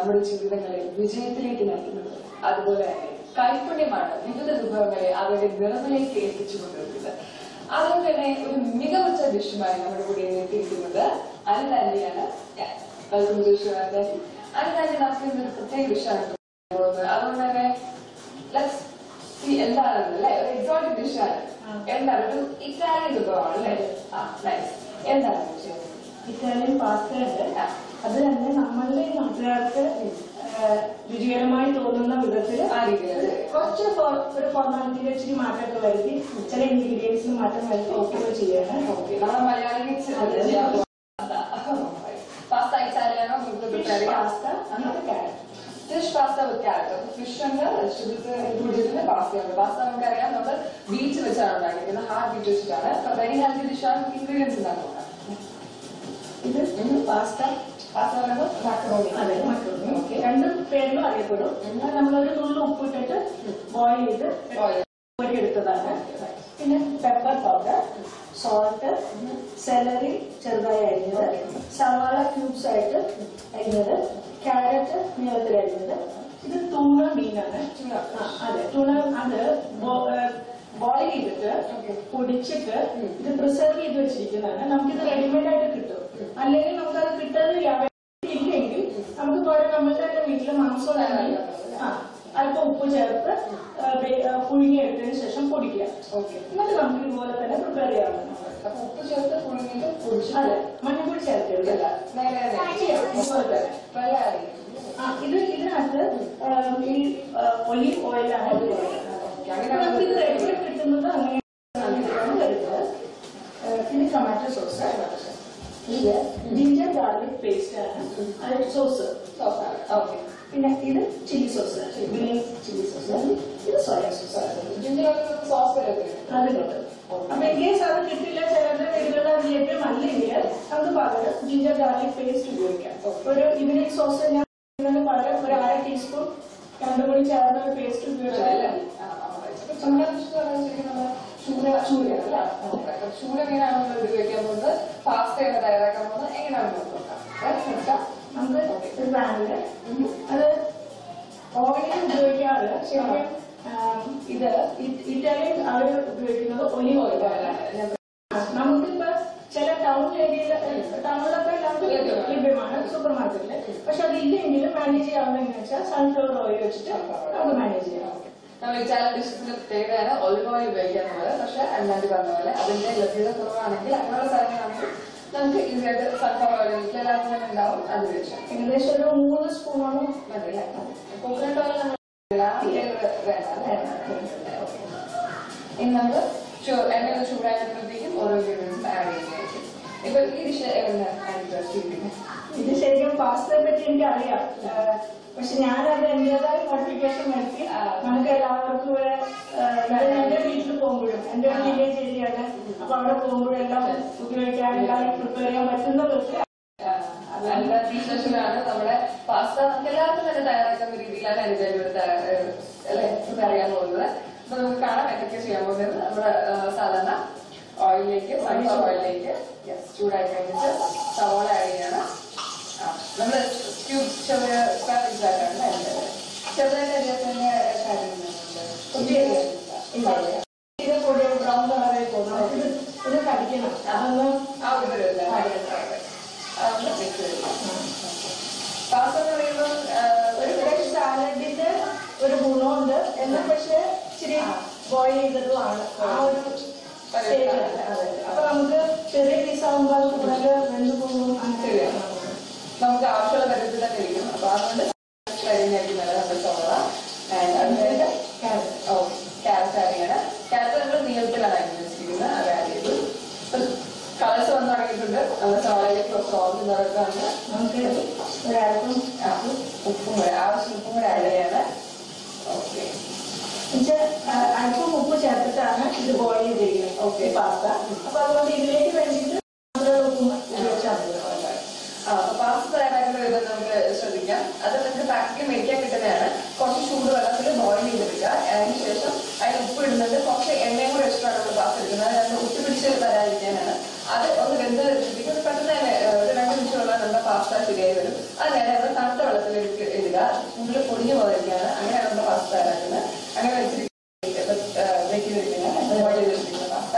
നമ്മുടെ ജീവിതങ്ങളെ വിജയത്തിലേക്ക് നയിക്കുന്നത്. അതുപോലെ തന്നെ കൈപ്പുണ്യമാണ് വിവിധ വിഭവങ്ങളെ അവരുടെ നിറവിലേക്ക് എത്തിച്ചു കൊണ്ടുവരുന്നത്. അതുകൊണ്ട് തന്നെ ഒരു മികവുറ്റ ഡിഷുമായി നമ്മുടെ കൂടെ എത്തിയിരിക്കുന്നത് അനുരാന്റിയാണ്. Welcome to അനുരാന്റി. അനുരാന്റി നമുക്ക് ഇന്നൊരു പ്രത്യേക ഡിഷാണ് പോകുന്നത്. അതുകൊണ്ട് തന്നെ എന്താണെന്ന് അല്ലെ, ഒരു എക്സോട്ടിക് ഡിഷാണ്. എന്താണ്? ഒരു ഇറ്റാലിയൻ വിഭവമാണ് അല്ലെ? നൈസ്. എന്താണ് ഇറ്റാലിയൻ പാസ്ത ഉണ്ട്. അത് തന്നെ നമ്മളുടെ നാട്ടുകാർക്ക് രുചികരമായി തോന്നുന്ന വിധത്തിൽ കുറച്ച് ഒരു ഫോർമാലിറ്റിയിൽ ഇച്ചിരി മാറ്റമൊക്കെ വരുത്തി ചില ഇൻഗ്രീഡിയൻസിന് മാറ്റം വരുത്തി ഒക്കെ ചെയ്യണം. നമ്മുടെ മലയാളി പാസ്ത ഇറ്റാലിയാനോ pasta fish pasta with carrot. Fish ഉണ്ട്, വെജിറ്റബിൾസിന്റെ പാസ്തയുണ്ട്. പാസ്ത നമുക്കറിയാം നമ്മൾ ബീച്ച് വെച്ചാണ് ഉണ്ടാക്കിയിരിക്കുന്നത്, ഹാർഡ് ബീച്ച് വെച്ചിട്ടാണ്. വെരി ഹെൽത്തി ഡിഷാണ്. ഇൻഗ്രീഡിയൻസ് ഉണ്ടാക്കുന്നത് ഇത് പാസ്ത പറയുമ്പോൾ മക്രോണി. അതെ, മക്രോണി. രണ്ടും പേരിലും അറിയപ്പെടും. നമ്മളൊരു നുള്ളു ഉപ്പിട്ടിട്ട് ബോയിൽ ചെയ്ത് എടുത്തതാണ്. പിന്നെ പെപ്പർ പൗഡർ, സോൾട്ട്, സെലറി ചെറുതായി അരിഞ്ഞത്, സവാള ക്യൂബ്സ് ആയിട്ട് അരിഞ്ഞത്, ക്യാരറ്റ് നീളത്തിൽ അരിഞ്ഞത്. ഇത് ടൂണ മീനാണ്. അതെ, ടൂണ. അത് ബോയിൽ ചെയ്തിട്ട് പൊടിച്ചിട്ട് ഇത് പ്രിസർവ് ചെയ്ത് വെച്ചിരിക്കുന്നതാണ്. നമുക്കിത് റെഡിമെയ്ഡ് ആയിട്ട് കിട്ടും. അല്ലെങ്കിൽ നമുക്കത് കിട്ടുന്നത് ഇല്ലെങ്കിൽ നമുക്ക് പോലെ നമ്മളുടെ തന്നെ വീട്ടിൽ മാംസം അല്പം ഉപ്പ് ചേർത്ത് പുഴുങ്ങിയെടുത്തതിന് ശേഷം പൊടിക്കുക. എന്നിട്ട് നമുക്ക് ഇതുപോലെ തന്നെ പ്രിപ്പയർ ചെയ്യാവുന്നതാണ്. ഉപ്പ് ചേർത്ത് പുഴുങ്ങിയിട്ട് പൊടിച്ചു. അതെ, മഞ്ഞപ്പൊടി ചേർക്കരുത്. ഇത് ഇതിനകത്ത് ഈ ഒലിവ് ഓയിലാണ് നമുക്ക് ഇത് റെഡിമെയ്ഡ് കിട്ടുന്നത്. അങ്ങനെയാണ് വരുന്നത്. പിന്നെ ടൊമാറ്റോ സോസ്, ഇത് ജിഞ്ചർ ഗാർലിക് പേസ്റ്റ് ആണ്, അത് സോസാണ്. ഓക്കെ. പിന്നെ ഇത് chilli sauce, green chilli sauce. ഇത് സോയ സോസ്. ജിഞ്ചർ സോസ് അത് കിട്ടും. അപ്പൊ ഇൻകേസ് അത് കിട്ടില്ല, ചിലരുടെ വീടുകളിൽ അത് ഏറ്റവും അല്ലെങ്കിൽ നമുക്ക് പകരം ജിഞ്ചർ ഗാർലിക് പേസ്റ്റ് ഉപയോഗിക്കാം. ഒരു ഇവനിങ് സോസ് ഞാൻ പകരം ഒരു 1/2 ടീസ്പൂൺ രണ്ടും കൂടി ചേർന്ന ഒരു പേസ്റ്റ് ഉപയോഗിച്ചാൽ ചൂര എങ്ങനെയാണ് നമ്മൾ ഉപയോഗിക്കാൻ പോകുന്നത്, പാസ്ത എങ്ങനെ തയ്യാറാക്കാൻ പോകുന്നത്, എങ്ങനെയാണ് നോക്കാം. നമുക്ക് ഒരു പാനില് അത് ഓയിലിൽ ഉപയോഗിക്കാറ്. ശരിക്കും ഇത് ഇറ്റാലിയൻ അവർ ഉപയോഗിക്കുന്നത് ഒലിവ് ഓയിലാണ്. നമുക്കിപ്പോ ചില ടൗണിലൊക്കെ ലഭ്യമാണ് സൂപ്പർ മാർക്കറ്റില്. പക്ഷെ അതില്ലെങ്കിലും മാനേജ് ചെയ്യാവുന്ന എങ്ങനെയാ വെച്ചാൽ സൺഫ്ലവർ ഓയിൽ വെച്ചിട്ട് നമുക്ക് മാനേജ് ചെയ്യാം. നമ്മൾ ഇറ്റാലിയൻ ഡിഷസിന്റെ പ്രത്യേകതയാണ് ഒലിവ് ഓയിൽ ഉപയോഗിക്കാന്നുള്ളത്. പക്ഷെ അല്ലാണ്ട് പറഞ്ഞ പോലെ അതിന്റെ ലഭ്യത കുറവാണെങ്കിൽ അങ്ങനെയുള്ള സ്ഥലങ്ങളാണെങ്കിൽ നമുക്ക് ഈസിയായിട്ട് സൺഫ്ലവർ ഓയിൽ വീട്ടിലെല്ലാവർക്കും തന്നെ ഉണ്ടാവും. അത് വെച്ചാൽ ഏകദേശം ഒരു 3 സ്പൂണോളം മതി അല്ലേ. കോക്കനട്ട് ഓയിൽ നമ്മൾ ഇനി നമ്മൾ എണ്ണ ചൂടായപ്പോഴത്തേക്കും ഓരോ ഇൻഗ്രീഡിയൻസും ആഡ് ചെയ്യുന്നതായിരിക്കും. ഇപ്പൊ ഈ ഡിഷ് ഇത് ശരിക്കും പാസ്തയെ പറ്റി എനിക്ക് അറിയാം. പക്ഷെ ഞാനത് എന്റേതായ മോഡിഫിക്കേഷൻ വരുത്തി നമുക്ക് എല്ലാവർക്കും ഇവിടെ എന്റെ വീട്ടിൽ പോകുമ്പോഴും, എന്റെ ഒരു വില്ലേജ് ഏരിയയാണ്, അപ്പൊ അവിടെ പോകുമ്പോഴും എല്ലാം ഉപയോഗിക്കാൻ എല്ലാം പ്രിപ്പയർ ചെയ്യാൻ പറ്റുന്ന വിധത്തിൽ ാണ് നമ്മുടെ പാസ്ത. നമുക്ക് എല്ലാവർക്കും തന്നെ തയ്യാറാക്കുന്ന രീതിയിലാണ് പ്രിപ്പയർ ചെയ്യാൻ പോകുന്നത്. അപ്പൊ നമുക്ക് കാണാം എന്തൊക്കെ ചെയ്യാൻ പോകുന്നത്. നമ്മുടെ സാധാരണ ഓയിലിലേക്ക്, സൺഫ്ലവർ ഓയിലിലേക്ക് ചൂടായി കഴിഞ്ഞിട്ട് സവാള ആഡ് ചെയ്യണം. നമ്മള് ക്യൂബ് ചെറിയ സ്ക്വാഡായിട്ടാണ് ചെറുതായിട്ട് അരിയാത്തന്നെ ഇത് പൊടി ബ്രൗൺ കളറായി പോകുന്നത്. ഇത് കടിക്കണം. അതൊന്നും പാസ്ത എന്ന് പറയുമ്പോൾ ഒരു ഫ്രഷ് സാലഡിന്റെ ഒരു ഗുണമുണ്ട് എന്നാൽ പക്ഷെ ഇച്ചിരി ബോയിൽ ചെയ്തതുമാണ്. ആ ഒരു സ്റ്റേജ്. അപ്പൊ നമുക്ക് ചെറിയ പീസ് ആകുമ്പോൾ അത് കൂടുതൽ വെന്ത് പോകും. അങ്ങനെ നമുക്ക് ആവശ്യമുള്ള തരത്തിൽ തന്നെ ഇരിക്കും. അപ്പൊ അതുകൊണ്ട് കരിഞ്ഞായിരിക്കുന്നത് നമ്മുടെ സവാള. അതിന്റെ ക്യാരറ്റ് ആഡ് ചെയ്യണം. ക്യാരറ്റ് നമ്മൾ നീളത്തിലാണ് അരിഞ്ഞ് വെച്ചിരിക്കുന്നത്. അത് ആഡ് ചെയ്തു. കളേഴ്സ് വന്നു തുടങ്ങിയിട്ടുണ്ട്. നമ്മുടെ സവാളയിലേക്ക് സോൾട്ട് നിറക്കാണ്. നമുക്ക് ഒരൽപ്പം ഉപ്പും കൂടെ ആവശ്യം ഉപ്പും കൂടെ ആഡ് ചെയ്യണം. ഓക്കെ. അല്പം ഉപ്പ് ചേർത്തിട്ടാണ് ഇത് ബോയിൽ ചെയ്തിരിക്കുന്നത്. Okay, pasta. അപ്പൊ അതുകൊണ്ട് ഇതിലേക്ക് വേണ്ടിയിട്ട് ഉപ്പ് ഉപയോഗിച്ചാൽ മതി. പാസ്ത തയ്യാറാക്കുന്ന വിധം നമുക്ക് ശ്രദ്ധിക്കാം. അത് നമുക്ക് പാക്കറ്റ് മേടിക്കാൻ കിട്ടുന്നതാണ്. കുറച്ച് ചൂട് വെള്ളത്തിൽ ബോയിൽ ചെയ്തെടുക്കുക. അതിനുശേഷം അതിന് ഉപ്പ് ഇടുന്നുണ്ട്. കുറച്ച് എണ്ണയും കൂടെ വെച്ചിട്ടാണ് നമ്മൾ പാസ്ത എടുക്കുന്നത്. അത് ഒട്ടി പിടിച്ച് വരാതിരിക്കാനാണ്. അത് ഒന്ന് വെന്ത് പെട്ടെന്ന് തന്നെ ഒരു 2 നിമിഷമുള്ള നമ്മുടെ പാസ്ത ശരിയായി വരും. അങ്ങനെ നമ്മൾ തണുത്ത വെള്ളത്തിലേക്ക് ഇടുക, ഉള്ളിൽ പൊടിഞ്ഞു പോകാതിരിക്കാണ്. അങ്ങനെയാണ് നമ്മുടെ പാസ്ത തയ്യാറാക്കുന്നത്. അങ്ങനെ വെച്ചിരിക്കുന്ന പാസ്ത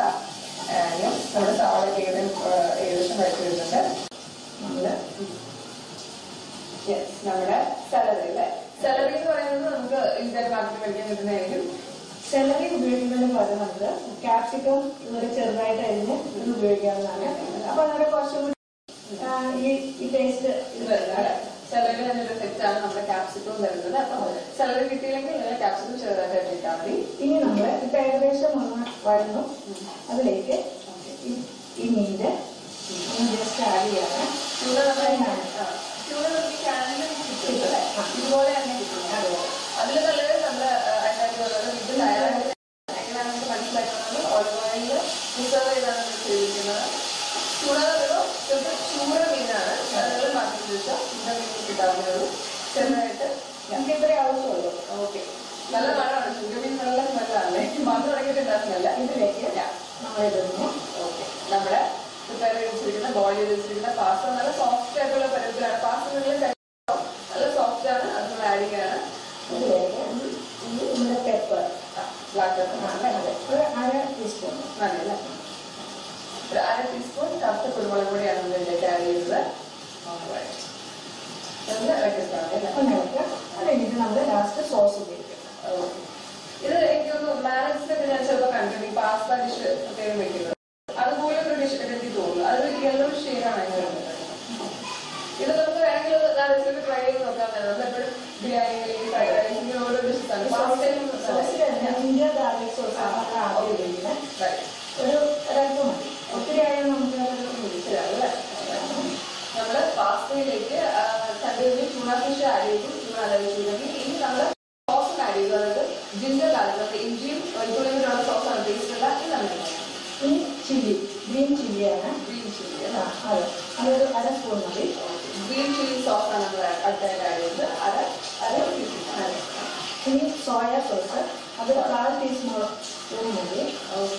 നമ്മുടെ സവാളയൊക്കെ ഏകദേശം വഴറ്റി വരുന്നുണ്ട്. നമ്മുടെ സാലറി അല്ലേ, സാലറി എന്ന് പറയുന്നത് നമുക്ക് ഇന്ത്യൻ മാർക്കറ്റിൽ കഴിക്കാൻ കിട്ടുന്നതായിരിക്കും. സെലറി ഉപയോഗിക്കുന്നതിന് പകരം നമുക്ക് ക്യാപ്സിക്കം ഇതുപോലെ ചെറുതായിട്ട് അരിഞ്ഞ് ഇത് ഉപയോഗിക്കാവുന്നതാണ്. അപ്പൊ അങ്ങനെ കുറച്ചുകൂടി ഈ ടേസ്റ്റ് ഇത് വരുന്നത് സാലറി തന്നെ ഒരു സെറ്റാണ് നമ്മുടെ ക്യാപ്സിക്കം വരുന്നത്. അപ്പൊ സാലറി കിട്ടിയില്ലെങ്കിൽ നിങ്ങൾ ക്യാപ്സിക്കം ചെറുതായിട്ട് അരിഞ്ഞിട്ടാൽ മതി. ഇനി നമ്മൾ ഇപ്പൊ ഏകദേശം ഒന്ന് വരുന്നു, അതിലേക്ക് ഈ മീൻ്റെ ജസ്റ്റ് ആഡ് ചെയ്യാണ്. ചൂട് നമുക്ക് ക്യാനിലും കിട്ടും, ഇതുപോലെ തന്നെ കിട്ടും. അതിൽ നല്ലത് നമ്മൾ അതിനകത്ത് ഇത് തയ്യാറാക്കി എങ്ങനെയാണ് നമുക്ക് മനസ്സിലാക്കുന്നത്. ഓയിൽ റിസർവ് ചെയ്താണ് നമ്മൾ ചെയ്തിരിക്കുന്നത്. ചൂട ചൂര മീനാണ്, അത് മാറ്റി വെച്ചാൽ ചൂട മീൻ കിട്ടാവുന്നേ ഉള്ളൂ. ചെറുതായിട്ട് നമുക്ക് ഇത്രയും ആവശ്യമുള്ളൂ. ഓക്കെ, നല്ല മണമാണ്. ചൂര മീൻ നല്ല സ്മെല്ലാണല്ലേ, മണം തുടങ്ങിയിട്ടുണ്ടാകുന്നില്ല. ഇതിലേക്ക് നമ്മളിടുന്നു. ഓക്കെ, നമ്മുടെ പ്രിപ്പയർ ചെയ്ത് വെച്ചിരിക്കുന്ന ബോയിൽ ചെയ്ത് വെച്ചിരിക്കുന്ന പാസ്ത നല്ല സോഫ്റ്റ് ആയിട്ടുള്ള പരുവത്തിലാണ്. പാസ്ത നിങ്ങൾ നല്ല സോഫ്റ്റ് ആണ്, അത് നമ്മൾ ആഡ് ചെയ്യാണ്. ഇതിലേക്ക് നമ്മുടെ പെപ്പർ, ബ്ലാക്ക് പെപ്പർ ഒരു 1/2 ടീസ്പൂൺ നല്ല ഒരു 1/2 ടീസ്പൂൺ കറുത്ത കുരുമുളക് പൊടിയാണ് നമ്മൾ ഇതിലേക്ക് ആഡ് ചെയ്യുന്നത്. അത് കഴിഞ്ഞിട്ട് നമ്മൾ ലാസ്റ്റ് സോസ് ഉപയോഗിക്കും. ഇത് എനിക്ക് തോന്നുന്നു മാരേജിനൊക്കെ ഞാൻ ചിലപ്പോൾ കണ്ടിട്ടുണ്ട്, ഈ പാസ്ത ഡിഷ് പേര് വെക്കുന്നത്. അതുപോലെ ഒരു ഡിഷ് എനിക്ക് തോന്നുന്നു. അതൊരു യെല്ലോ ഷെയ്ഡാണ് അതിന് വരുന്നത്. ഇത് നമുക്ക് വേണമെങ്കിൽ ട്രൈ ചെയ്ത് നോക്കാൻ പറ്റും. നമ്മളെപ്പോഴും ബിരിയാണി അല്ലെങ്കിൽ ഫ്രൈഡ് റൈസ് ഇങ്ങനെ ഓരോ ഡിഷസാണ്. ഇന്ത്യ ഗാർലിക് സോസ് ആദ്യം ഉപയോഗിക്കുന്നത്. ഒരു ഒരല്പം മതി, ഒത്തിരി ആയാലും നമുക്ക് അല്ലേ. നമ്മള് പാസ്തയിലേക്ക് കണ്ടിന്യൂ ചൂണ ഫിഷ് ആഡ് ചെയ്തു. ചൂണ അലവിച്ചിട്ടുണ്ടെങ്കിൽ ഇനി നമ്മൾ സോസ് ആഡ് ചെയ്തു. അതായത് ജിഞ്ചർ ഗാർലിക്, നമ്മുടെ ഇഞ്ചിയും വെളുത്തുള്ളിയുള്ള സോസാണ് ടേസ്റ്റ് ഉള്ള. ഇതാണ് ഇനി ചില്ലി, ഗ്രീൻ ചില്ലിയാണ്. ഗ്രീൻ ചില്ലി അതെ, അതൊരു 1/2 സ്പൂൺ മതി. ഗ്രീൻ ചില്ലി സോസാണ് നമ്മൾ അടുത്തായിട്ട് ആഡ് ചെയ്തത്. അര ടീസ്പൂൺ. ഇനി സോയ സോസ്, അത് 1/4 ടീസ്പൂൺ മതി. ഓക്കെ,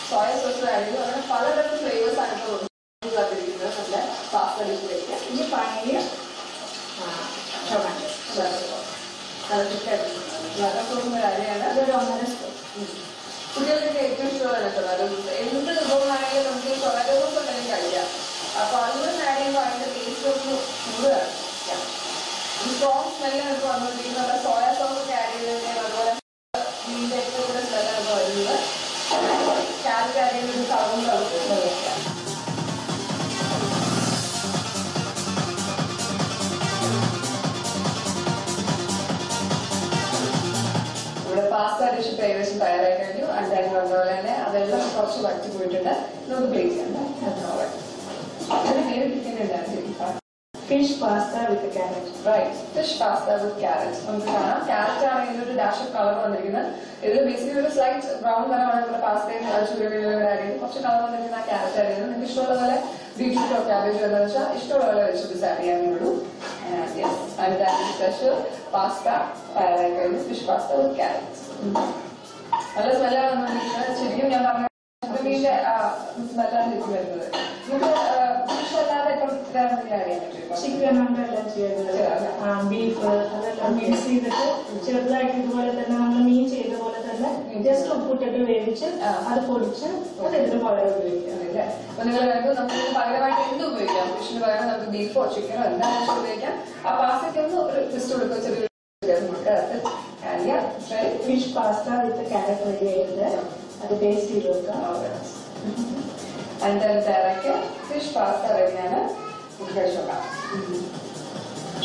സോയ സോസ് ആഡ് ചെയ്തു. അങ്ങനെ പലതരം ഫ്ലേവേഴ്സ് ആണ് ഇപ്പോൾ വന്നിരിക്കുന്നത് നമ്മുടെ പാസ്ത ഡിഷിലേക്ക്. ഇനി പനീർ, ടൊമാറ്റോ സോസിന്റെ കാര്യമാണ്. അതൊരു 1/2 സ്പൂൺ. കുട്ടികൾക്കൊക്കെ ഏറ്റവും ഇഷ്ടമുള്ള ടൊമാറ്റോ സോസ്. എന്ത് വിഭവമാണെങ്കിലും നമുക്ക് ടൊമാറ്റോ സോസ് ഉണ്ടെങ്കിൽ കഴിക്കാം. അപ്പൊ അതുകൂടെ ആഡ് ചെയ്യുമ്പോൾ അതിന്റെ ടേസ്റ്റ് ഒന്ന് കൂടുതലാണ്. സ്ട്രോങ് സ്മെല്ലാണ് ഇപ്പോൾ വന്നുകൊണ്ടിരിക്കുന്നത്. സോയ സോസ് ഒക്കെ ആഡ് ചെയ്തതിന് അതുപോലെ മീനിന്റെ ഏറ്റവും കൂടുതൽ സ്മെല്ലാണ് ഇപ്പോൾ വരുന്നത്. ക്യാരറ്റ് ആഡ് ചെയ്യുന്ന ഒരു കളറും ഇവിടെ പാസ്ത ഡിഷ് ഇപ്പോൾ ഏകദേശം തയ്യാറായി കഴിഞ്ഞു. അഞ്ചാരി വന്നപോലെ തന്നെ അതെല്ലാം കുറച്ച് വറ്റി പോയിട്ടുണ്ട്. നമുക്ക് പ്ലേസ് ചെയ്യണ്ട. അതിന് പേര് കിട്ടുന്നുണ്ടായിരുന്നു fish pasta with carrot. Right, fish pasta with carrot. നമുക്ക് കാണാം ക്യാരറ്റ് ആണ് ഇതിനൊരു ഡാഷ് ഓഫ് കളർ വന്നിരിക്കുന്നത്. ഇതിൽ ബേസിക്കലി ഒരു സ്ലൈറ്റ് ബ്രൗൺ കളറാണ് നമ്മുടെ പാസ്തയും ചൂരമീനുകളും ആഡ് ചെയ്ത് കുറച്ച് കളർ വന്നിരിക്കുന്ന ആ ക്യാരറ്റ് ആഡ് ചെയ്യുന്നത്. നിങ്ങൾക്ക് ഇഷ്ടമുള്ള പോലെ ബീറ്റ്റൂട്ടോ ക്യാബേജോ എന്താണെന്ന് വെച്ചാൽ ഇഷ്ടമുള്ള പോലെ വെജിറ്റബിൾസ് ആഡ് ചെയ്യാവുന്നേ. സ്പെഷ്യൽ പാസ്ത തയ്യാറായി കഴിഞ്ഞു. Fish pasta with carrot. നല്ല സ്മെല്ലാണ് വന്നിരിക്കുന്നത്. ശരിക്കും ഞാൻ പറഞ്ഞ ചൂരമീന്റെ സ്മെല്ലാണ് എനിക്ക് വരുന്നത്. നമുക്ക് ഫിഷ് അല്ലാതെ ഇപ്പം വേറെ എന്തെങ്കിലും ആഡ് ചെയ്യാൻ പറ്റും? ചിക്കൻ കൊണ്ടെല്ലാം ചെയ്യുന്നത്, ബീഫ് അതെല്ലാം മിക്സ് ചെയ്തിട്ട് ചെറുതായിട്ട് ഇതുപോലെ തന്നെ നമ്മൾ മീൻ ചെയ്ത പോലെ തന്നെ ജസ്റ്റ് ഉപ്പിട്ടിട്ട് വേവിച്ച് അത് പൊടിച്ച് അത് ഇതിന് പകരം ഉപയോഗിക്കാം. അപ്പൊ നിങ്ങൾ വേണമെങ്കിൽ നമുക്ക് പകരമായിട്ട് എന്ത് ഉപയോഗിക്കാം? ഫിഷിന് പകരം നമുക്ക് ബീഫോ ചിക്കനോ എന്താണെന്ന് ഉപയോഗിക്കാം. ആ പാസ്തയ്ക്ക് ഒന്ന് ഒരു ട്വിസ്റ്റ് കൊടുക്കുക, ചെറിയ fish pasta with carrot ready ആയിട്ട് അത് ടേസ്റ്റ് ചെയ്ത് വെക്കാം. അതിന്റെ തയ്യാറാക്കിയ ഫിഷ് പാസ്ത റെഡിയാണ്. കഴിച്ചോക്കാം.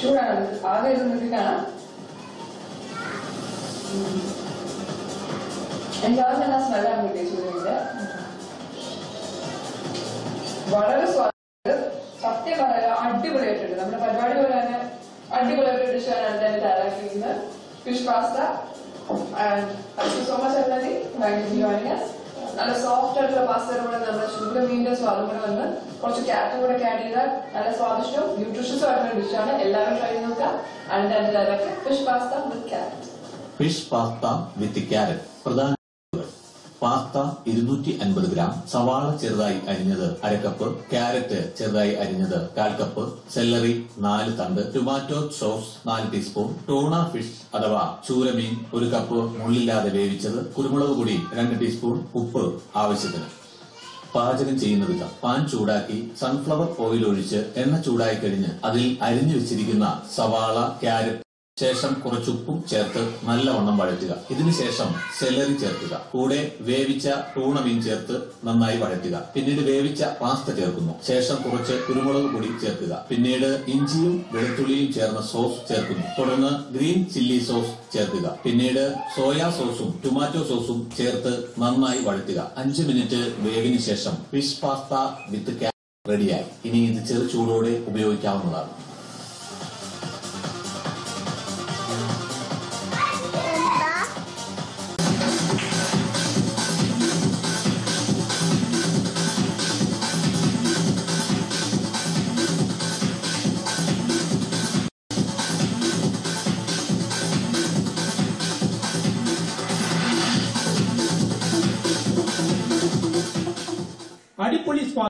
ചൂടാണ്, ആകെ ഇരുന്നിട്ട് കാണാം. എനിക്ക് ആദ്യം തന്നെ സ്മെല്ലാണ് കിട്ടിയ ചൂടിന്റെ. വളരെ സ്വാദ്, സത്യം പറയാം അടിപൊളിയായിട്ടുണ്ട്. നമ്മുടെ പരിപാടി പോലെ തന്നെ അടിപൊളിയായിട്ട് ഡിഷാണ് അതിന്റെ തയ്യാറാക്കിയിരിക്കുന്നത്. Fish pasta. And thank you so much everybody. Thank you for joining us. നല്ല സോഫ്റ്റ് ആയിട്ടുള്ള പാസ്തയുടെ കൂടെ നമ്മുടെ ചൂരമീനിന്റെ സ്വാദം കൂടെ വന്ന് കുറച്ച് ക്യാരറ്റും കൂടെ ആഡ് ചെയ്താൽ നല്ല സ്വാദിഷ്ടവും ന്യൂട്രീഷ്യസും ആയിട്ടുള്ള ഡിഷാണ്. എല്ലാവരും ട്രൈ ചെയ്ത് നോക്കുക. അതിന്റെ തയ്യാറാക്കിയ fish pasta with carrot. Fish pasta with carrot പ്രധാന പാസ്ത 250 ഗ്രാം, സവാള ചെറുതായി അരിഞ്ഞത് 1/2 കപ്പ്, ക്യാരറ്റ് ചെറുതായി അരിഞ്ഞത് 1/4 കപ്പ്, സെല്ലറി 4 തണ്ട്, tomato sauce 4 teaspoon, tuna fish അഥവാ ചൂരമീൻ 1 കപ്പ് മുള്ളില്ലാതെ വേവിച്ചത്, കുരുമുളക് പൊടി 2 ടീസ്പൂൺ, ഉപ്പ് ആവശ്യത്തിന്. പാചകം ചെയ്യുന്ന വിധം: പാൻ ചൂടാക്കി സൺഫ്ലവർ ഓയിൽ ഒഴിച്ച് എണ്ണ ചൂടായി കഴിഞ്ഞ് അതിൽ അരിഞ്ഞു വെച്ചിരിക്കുന്ന സവാള, ക്യാരറ്റ്, ശേഷം കുറച്ച് ഉപ്പും ചേർത്ത് നല്ലവണ്ണം വഴറ്റുക. ഇതിനുശേഷം സെലറി ചേർക്കുക. കൂടെ വേവിച്ച ടൂണ മീൻ ചേർത്ത് നന്നായി വഴറ്റുക. പിന്നീട് വേവിച്ച പാസ്ത ചേർക്കുന്നു. ശേഷം കുറച്ച് കുരുമുളക് പൊടി ചേർക്കുക. പിന്നീട് ഇഞ്ചിയും വെളുത്തുള്ളിയും ചേർന്ന സോസ് ചേർക്കുന്നു. തുടർന്ന് ഗ്രീൻ ചില്ലി സോസ് ചേർക്കുക. പിന്നീട് സോയാ സോസും ടൊമാറ്റോ സോസും ചേർത്ത് നന്നായി വഴറ്റുക. 5 മിനിറ്റ് വേവിന് ശേഷം ഫിഷ് പാസ്ത വിത്ത് ക്യാരറ്റ് റെഡിയായി. ഇനി ഇത് ചെറു ചൂടോടെ ഉപയോഗിക്കാവുന്നതാണ്. അടിപൊളി